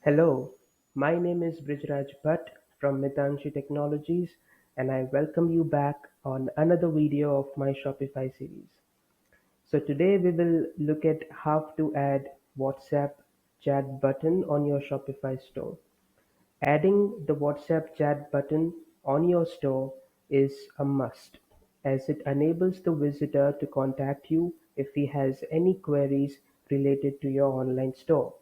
Hello, my name is Brijraj Bhatt from Mitanshi Technologies, and I welcome you back on another video of my Shopify series. So today we will look at how to add WhatsApp chat button on your Shopify store. Adding the WhatsApp chat button on your store is a must, as it enables the visitor to contact you if he has any queries related to your online store.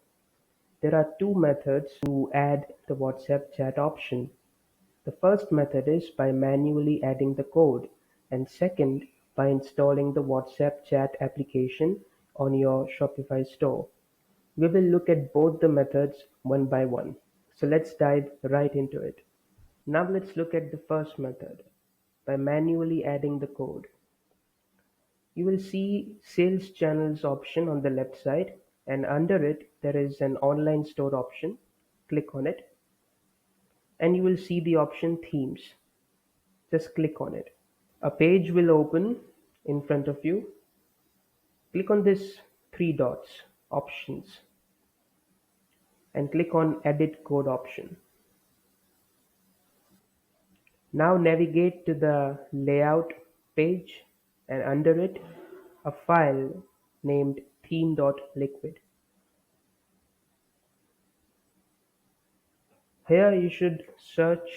There are two methods to add the WhatsApp chat option. The first method is by manually adding the code, and second, by installing the WhatsApp chat application on your Shopify store. We will look at both the methods one by one. So let's dive right into it. Now let's look at the first method, by manually adding the code. You will see Sales Channels option on the left side, and under it there is an Online Store option. Click on it and you will see the option Themes. Just click on it. A page will open in front of you. Click on this three dots, Options, and click on Edit Code option. Now navigate to the Layout page, and under it a file named theme.liquid. Here you should search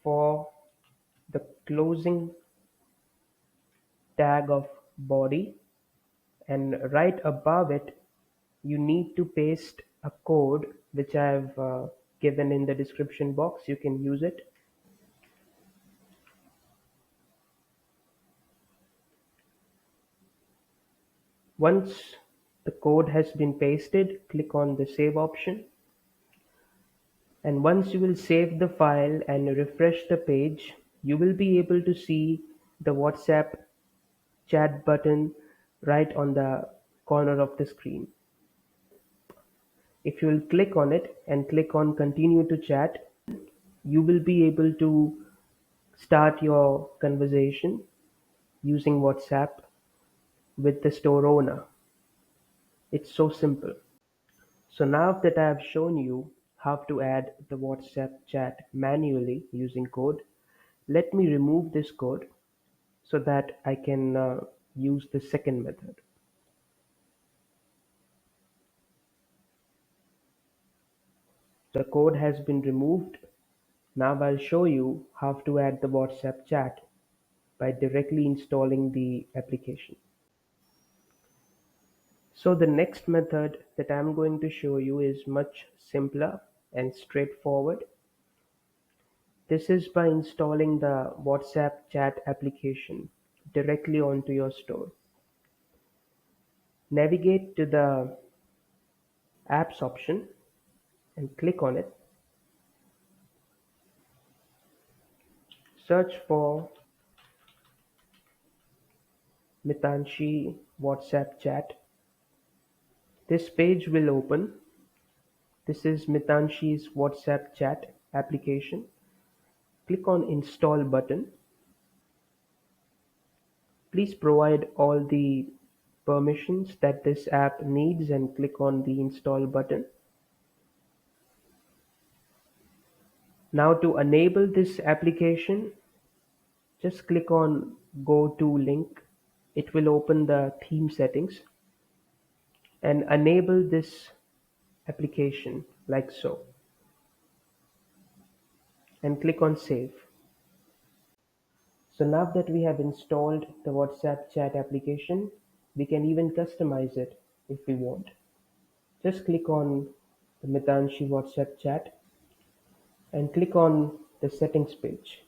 for the closing tag of body, and right above it you need to paste a code which I have given in the description box. You can use it. Once the code has been pasted, click on the save option, and once you will save the file and refresh the page, you will be able to see the WhatsApp chat button right on the corner of the screen. If you will click on it and click on continue to chat, you will be able to start your conversation using WhatsApp with the store owner. It's so simple. So now that I have shown you how to add the WhatsApp chat manually using code, let me remove this code so that I can use the second method. The code has been removed. Now I'll show you how to add the WhatsApp chat by directly installing the application. So the next method that I'm going to show you is much simpler and straightforward. This is by installing the WhatsApp chat application directly onto your store. Navigate to the apps option and click on it. Search for Mitanshi WhatsApp chat. This page will open. This is Mitanshi's WhatsApp chat application. Click on install button. Please provide all the permissions that this app needs and click on the install button. Now to enable this application, just click on go to link. It will open the theme settings and enable this application like so, and click on save. So now that we have installed the WhatsApp chat application, we can even customize it if we want. Just click on the Mitanshi WhatsApp chat and click on the settings page.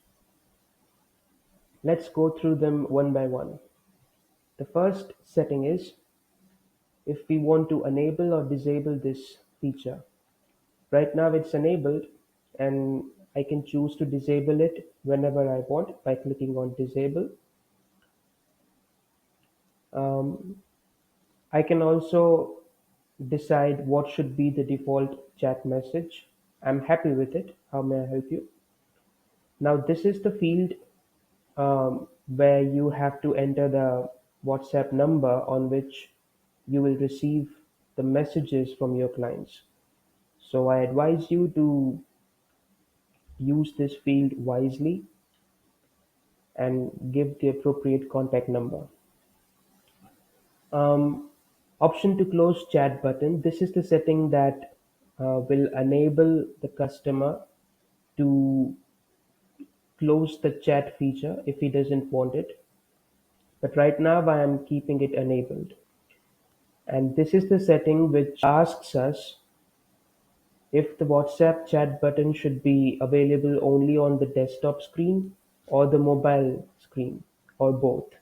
Let's go through them one by one. The first setting is if we want to enable or disable this feature. Right now it's enabled, and I can choose to disable it whenever I want by clicking on disable. Um, I can also decide what should be the default chat message. I'm happy with it. How may I help you? Now this is the field where you have to enter the WhatsApp number on which you will receive the messages from your clients. So I advise you to use this field wisely and give the appropriate contact number. Um, Option to close chat button. This is the setting that will enable the customer to close the chat feature if he doesn't want it. But right now I am keeping it enabled. And this is the setting which asks us if the WhatsApp chat button should be available only on the desktop screen or the mobile screen or both.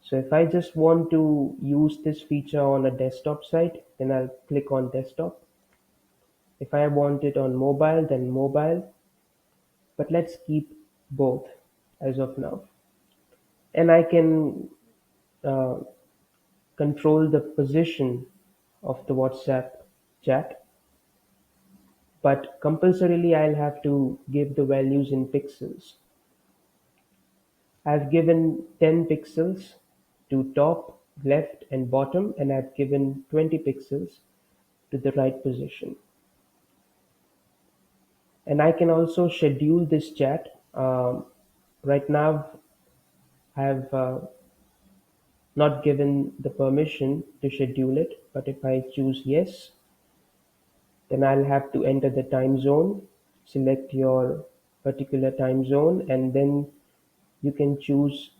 So if I just want to use this feature on a desktop site, then I'll click on desktop. If I want it on mobile, then mobile. But let's keep both as of now. And I can uh, control the position of the WhatsApp chat, but compulsorily I'll have to give the values in pixels. I've given 10 pixels to top, left and bottom, and I've given 20 pixels to the right position. And I can also schedule this chat. Right now I have not given the permission to schedule it, but if I choose yes, then I'll have to enter the time zone, select your particular time zone, and then you can choose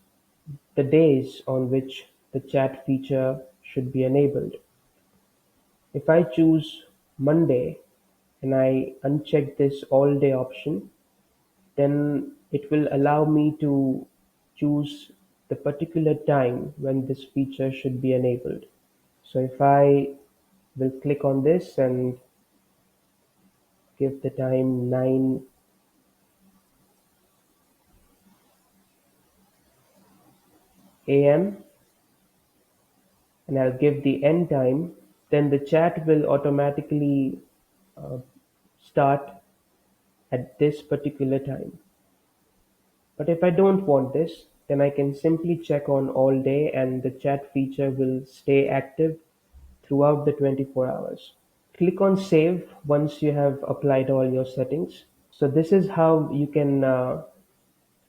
the days on which the chat feature should be enabled. If I choose Monday and I uncheck this all day option, then it will allow me to choose the particular time when this feature should be enabled. So if I will click on this and give the time 9 a.m. and I'll give the end time, then the chat will automatically uh, start at this particular time. But if I don't want this, then I can simply check on all day and the chat feature will stay active throughout the 24 hours. Click on save once you have applied all your settings. So this is how you can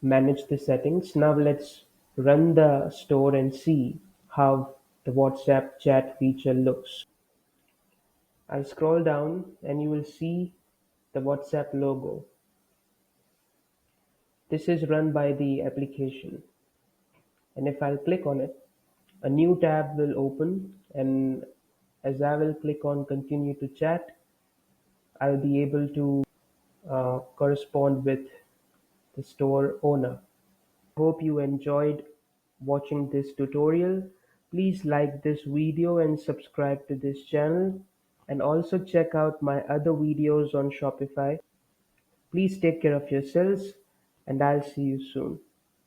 manage the settings. Now let's run the store and see how the WhatsApp chat feature looks. I'll scroll down and you will see the WhatsApp logo. This is run by the application. And if I'll click on it, a new tab will open, and as I will click on continue to chat, I'll be able to correspond with the store owner. Hope you enjoyed watching this tutorial. Please like this video and subscribe to this channel, and also check out my other videos on Shopify. Please take care of yourselves, and I'll see you soon.